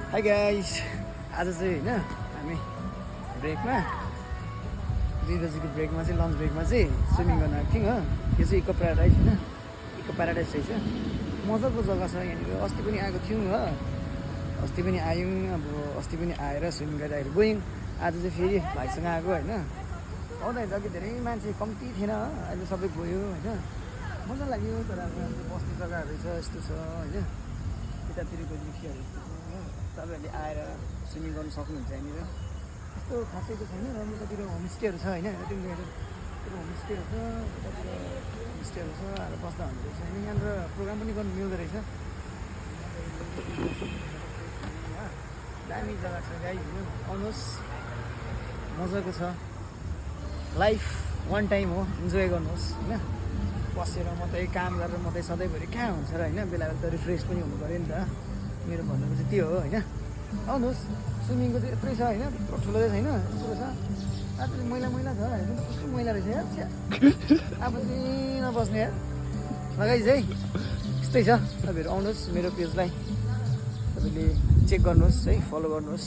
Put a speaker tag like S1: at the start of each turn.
S1: High guys, आज चाहिँ होइन हामी ब्रेकमा 2 बजीको ब्रेकमा चाहिँ लन्च ब्रेकमा चाहिँ स्विमिङ गर्न आएको थियौँ हो। यो चाहिँ इको प्याराडाइज होइन, इको प्याराडाइज रहेछ, मजाको जग्गा छ यहाँनिर। अस्ति पनि आएको थियौँ हो, अस्ति पनि आयौँ, अब अस्ति पनि आएर स्विमिङ गर्दाखेरि गयौँ। आज चाहिँ फेरि भाइसँग आएको होइन। आउँदाखेरि अघि धेरै मान्छे कम्ती थिएन, अहिले सबै गयो होइन। मजा लाग्यो, तर अब बस्ने जग्गाहरू छ यस्तो छ होइन, यतातिरको दृश्यहरू यस्तो छ हो। तपाईँहरूले आएर स्विमिङ गर्नु सक्नुहुन्छ यहाँनिर। यस्तो खासै त छैन, राम्रो कतिवटा होमस्टेहरू छ होइन, यतातिर होमस्टेहरू छ, यतातिर होमस्टेहरू छ, आएर बस्दा हुँदो रहेछ होइन। यहाँनिर प्रोग्राम पनि गर्नु मिल्दो रहेछ। दामी जग्गा छ गाइस, आउनुहोस्, मजाको छ। लाइफ वान टाइम हो, इन्जोय गर्नुहोस् होइन। बसेर मात्रै काम गरेर मात्रै सधैँभरि कहाँ हुन्छ र होइन, बेला बेला त रिफ्रेस पनि हुनु पऱ्यो नि त। मेरो भन्नुको चाहिँ त्यो हो होइन। आउनुहोस्, स्विमिङको चाहिँ यत्रै छ होइन, त्यत्रो ठुलो चाहिँ छैन, यत्रो छ। आज मैला मैला छ, हेर्नु त कस्तो मैला रहेछ यार। अब चाहिँ नबस्ने यार लगाइज है, यस्तै छ। तपाईँहरू आउनुहोस् मेरो पेजलाई, तपाईँले चेक गर्नुहोस् है, फलो गर्नुहोस्।